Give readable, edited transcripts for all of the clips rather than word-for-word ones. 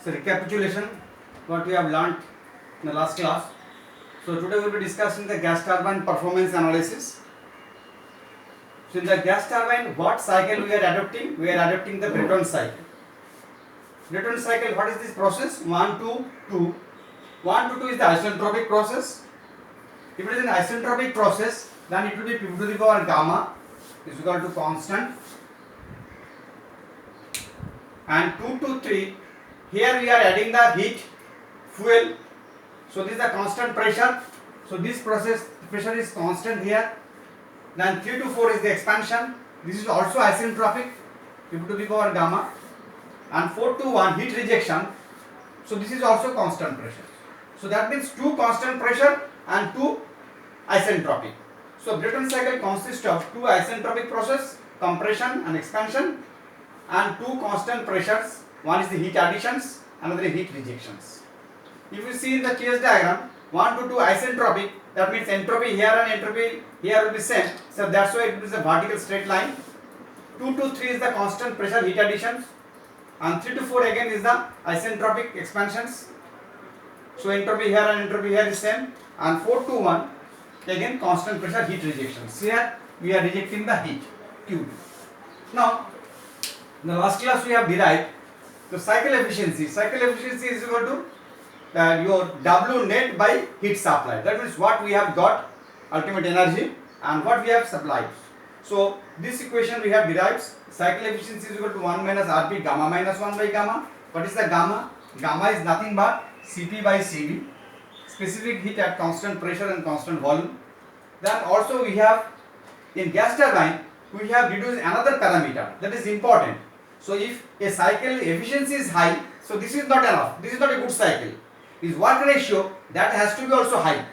So recapitulation, what we have learnt in the last class. So today we will be discussing the gas turbine performance analysis. So in the gas turbine, what cycle we are adopting? We are adopting the Brayton cycle. Brayton cycle, what is this process? 1 to 2. 1 to 2 is the isentropic process. If it is an isentropic process, then it will be P to the power gamma is equal to constant. And 2 to 3, here we are adding the heat, fuel. So this is the constant pressure. So this process pressure is constant here. Then 3 to 4 is the expansion. This is also isentropic, P to the power gamma. And 4 to 1 heat rejection. So this is also constant pressure. So that means 2 constant pressure and 2 isentropic. So Brayton cycle consists of 2 isentropic process, compression and expansion, and 2 constant pressures. One is the heat additions, another is heat rejections. If you see in the case diagram, 1 to 2 isentropic, that means entropy here and entropy here will be same. So that's why it is a vertical straight line. 2 to 3 is the constant pressure heat additions, and 3 to 4 again is the isentropic expansions. So entropy here and entropy here is same, and 4 to 1 again constant pressure heat rejections. Here we are rejecting the heat Q2. Now in the last class we have derived the cycle efficiency. Cycle efficiency is equal to your W net by heat supply. That means what we have got ultimate energy and what we have supplied. So this equation we have derived. Cycle efficiency is equal to 1 minus Rp gamma minus 1 by gamma. What is the gamma? Gamma is nothing but Cp by Cv, specific heat at constant pressure and constant volume. Then also we have in gas turbine we have reduced another parameter that is important. So if a cycle efficiency is high, so this is not enough. This is not a good cycle. Is work ratio that has to be also high.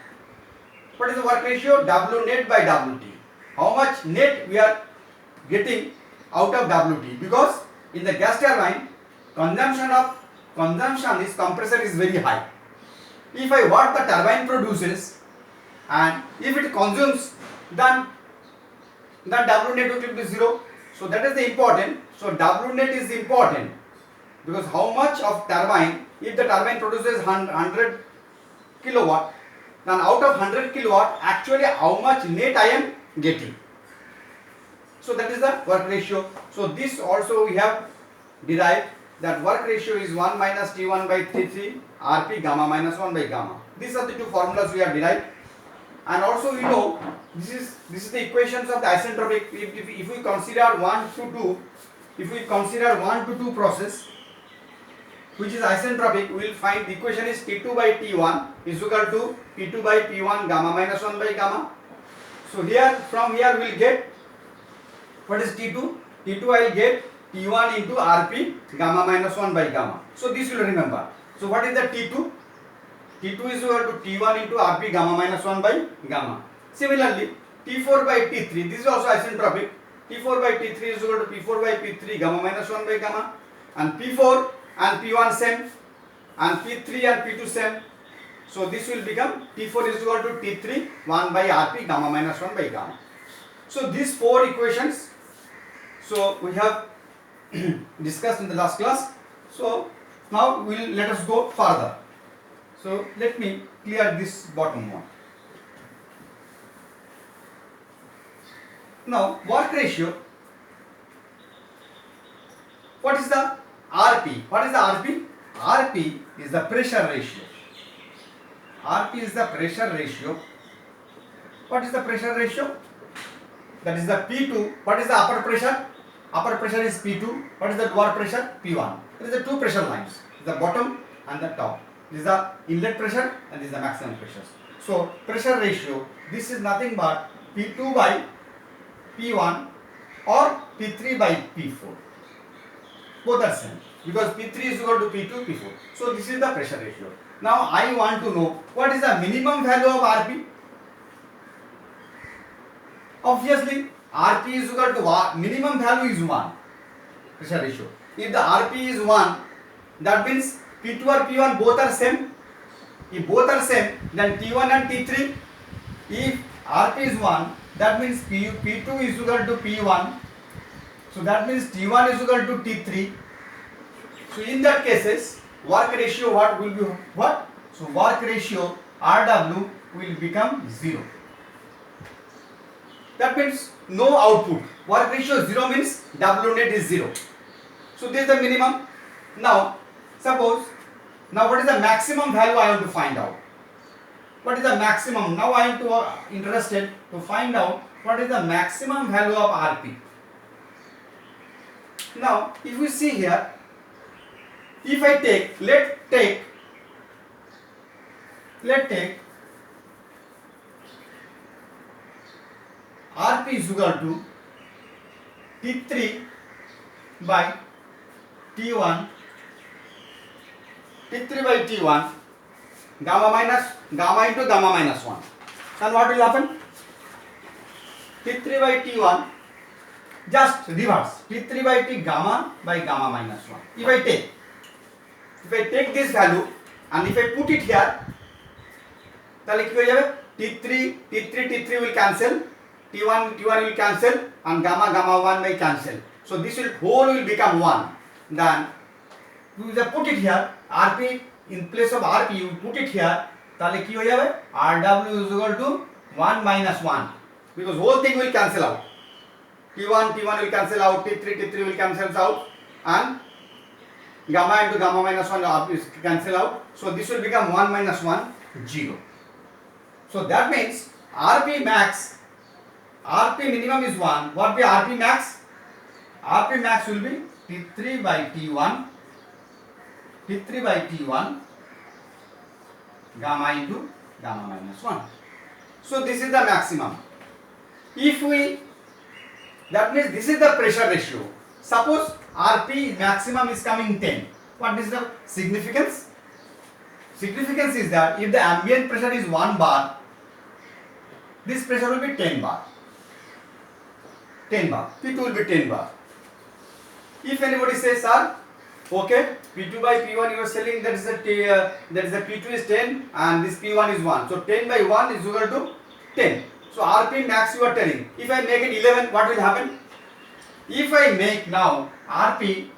What is the work ratio? W net by Wt. How much net we are getting out of Wt? Because in the gas turbine consumption is compressor is very high. If I what the turbine produces and if it consumes, then W net will be 0. So that is the important. So W net is important because how much of turbine, if the turbine produces 100 kilowatt, then out of 100 kilowatt actually how much net I am getting. So that is the work ratio. So this also we have derived that work ratio is 1 minus T1 by T3 Rp gamma minus 1 by gamma. These are the two formulas we have derived. And also you know this is the equations of the isentropic. If we consider 1 to 2, if we consider 1 to 2 process which is isentropic, we will find the equation is T2 by T1 is equal to P2 by P1 gamma minus 1 by gamma. So here from here we will get what is T2? T2 I will get T1 into Rp gamma minus 1 by gamma. So this you will remember. So what is the T2? T2 is equal to T1 into Rp gamma minus 1 by gamma. Similarly, T4 by T3, this is also isentropic. T4 by T3 is equal to P4 by P3 gamma minus 1 by gamma. And P4 and P1 same. And P3 and P2 same. So this will become T4 is equal to T3 1 by Rp gamma minus 1 by gamma. So these 4 equations, so we have discussed in the last class. So now let us go further. So let me clear this bottom one. Now work ratio. What is the Rp? What is the Rp? Rp is the pressure ratio. Rp is the pressure ratio. What is the pressure ratio? That is the P2. What is the upper pressure? Upper pressure is P2. What is the lower pressure? P1. There is the two pressure lines, the bottom and the top. This is the inlet pressure and this is the maximum pressure. So pressure ratio, this is nothing but P2 by P1 or P3 by P4. Both are same because P3 is equal to P2, P4. So this is the pressure ratio. Now I want to know what is the minimum value of Rp. Obviously Rp is equal to minimum value is 1, pressure ratio. If the Rp is 1, that means P2 or P1 both are same. If both are same, then T1 and T3, if Rp is 1, that means P2 is equal to P1. So that means T1 is equal to T3. So in that cases, work ratio what will be what? So work ratio RW will become 0. That means no output. Work ratio 0 means W net is 0. So this is the minimum. Now suppose, now what is the maximum value I want to find out? What is the maximum? Now I am interested to find out what is the maximum value of RP. Now if we see here, if I take, let's take RP is equal to T3 by T1, gamma into gamma minus 1. Then what will happen? T3 by T1, just reverse, T3 by T gamma by gamma minus 1. If I take this value and if I put it here, তাহলে কি হয়ে যাবে? T3 will cancel, T1 will cancel, and gamma 1 may cancel. So this whole will become 1. Then you just put it here, RP in place of RP you put it here, তাহলে কি হয়ে যাবে? RW is equal to 1 minus 1, because whole thing will cancel out. T1 will cancel out, T3 will cancel out, and gamma into gamma minus 1 is cancel out. So this will become 1 minus 1, 0. So that means RP minimum is 1. What will be RP max? RP max will be T3 by T1 gamma into gamma minus 1. So this is the maximum. That means this is the pressure ratio. Suppose RP maximum is coming 10. What is the significance? Significance is that if the ambient pressure is 1 bar, this pressure will be 10 bar. P2 will be 10 bar. If anybody says, sir, okay, P2 by P1 you are selling, that is the P2 is 10 and this P1 is 1. So 10 by 1 is equal to 10. So RP max you are telling. If I make it 11, what will happen? If I make now RP,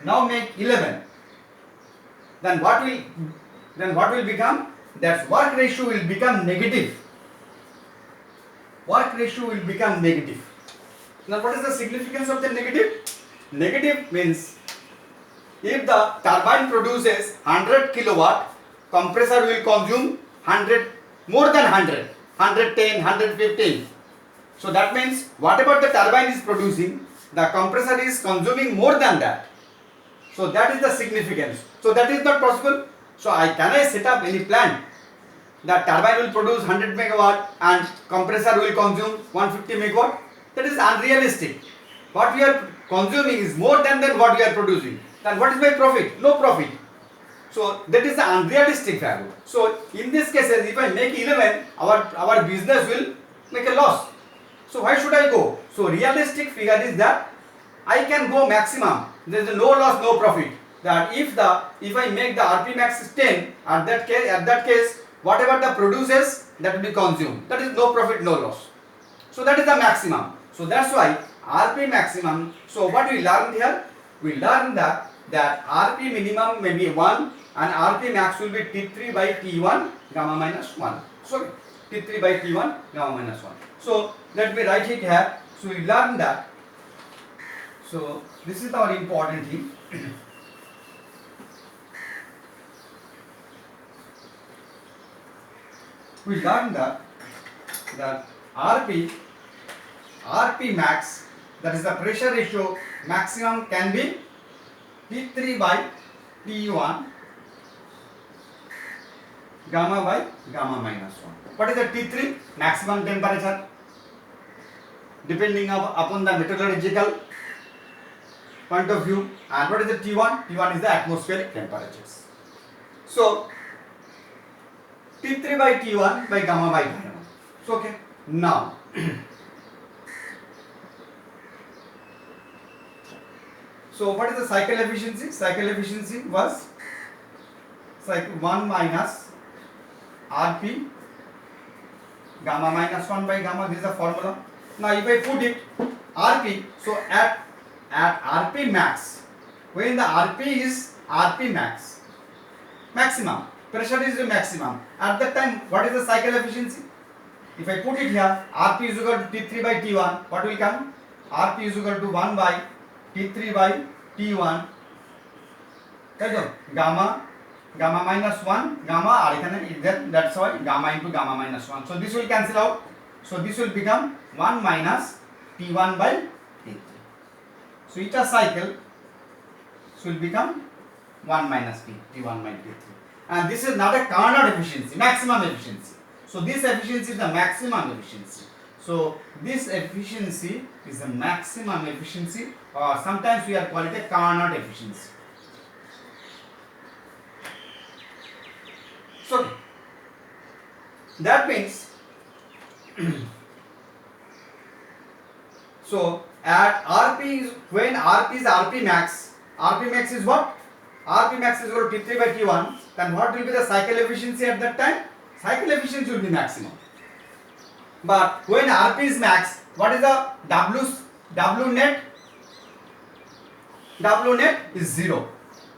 now make 11, then what will become? That work ratio will become negative. Work ratio will become negative. Now what is the significance of the negative? Negative means if the turbine produces 100 kilowatt, compressor will consume 100, more than 100, 110, 115. So that means whatever the turbine is producing, the compressor is consuming more than that. So that is the significance. So that is not possible. So can I set up any plant that turbine will produce 100 megawatt and compressor will consume 150 megawatt? That is unrealistic. What we are consuming is more than what we are producing. Then what is my profit? No profit. So that is the unrealistic value. So in this case, if I make 11, our business will make a loss. So why should I go? So realistic figure is that I can go maximum. There is no loss, no profit. That if I make the RP max is 10, at that case, whatever the produces, that will be consumed. That is no profit, no loss. So that is the maximum. So that's why RP maximum. So what we learned here? We learned that RP minimum may be 1 and RP max will be T3 by T1 gamma minus 1. Sorry, T3 by T1 gamma minus 1. So let me write it here. So we learned that. So this is our important thing. We learned that RP max, that is the pressure ratio maximum, can be T3 by T1 gamma by gamma minus 1. What is the T3? Maximum temperature depending upon the meteorological point of view. And what is the T1? T1 is the atmospheric temperatures. So T3 by T1 by gamma by gamma. So okay. Now so what is the cycle efficiency? Cycle efficiency was 1 minus RP gamma minus 1 by gamma. This is the formula. Now if I put it RP, so at RP max, when the RP is RP max, maximum. Pressure is the maximum. At that time, what is the cycle efficiency? If I put it here, Rp is equal to T3 by T1, what will come? Rp is equal to 1 by T3 by T1. Gamma minus 1, gamma, that's why gamma into gamma minus 1. So this will cancel out. So this will become 1 minus T1 by T3. So each cycle will become 1 minus T1 by T3. And this is not a Carnot efficiency, maximum efficiency. So this efficiency is the maximum efficiency. So this efficiency is the maximum efficiency, or sometimes we are called it a Carnot efficiency. So that means so at Rp is, when Rp is Rp max is what? Rp max is equal to T3 by T1, then what will be the cycle efficiency at that time? Cycle efficiency will be maximum. But when Rp is max, what is the W net? W net is 0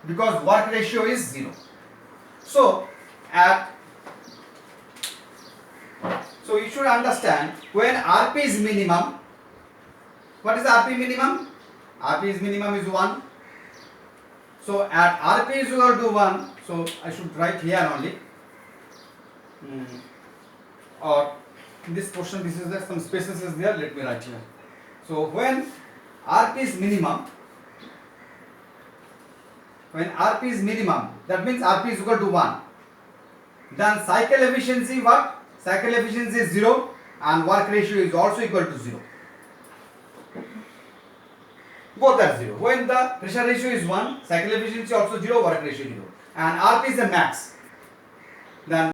because work ratio is 0. So you should understand, when Rp is minimum, what is the Rp minimum? Rp is minimum is 1. So at Rp is equal to 1, so I should write here only. Or in this portion, this is there, some spaces is there, let me write here. So when Rp is minimum, that means Rp is equal to 1. Then cycle efficiency what? Cycle efficiency is 0 and work ratio is also equal to 0. Both are 0. When the pressure ratio is 1, cycle efficiency also 0, work ratio 0. And Rp is the max. Then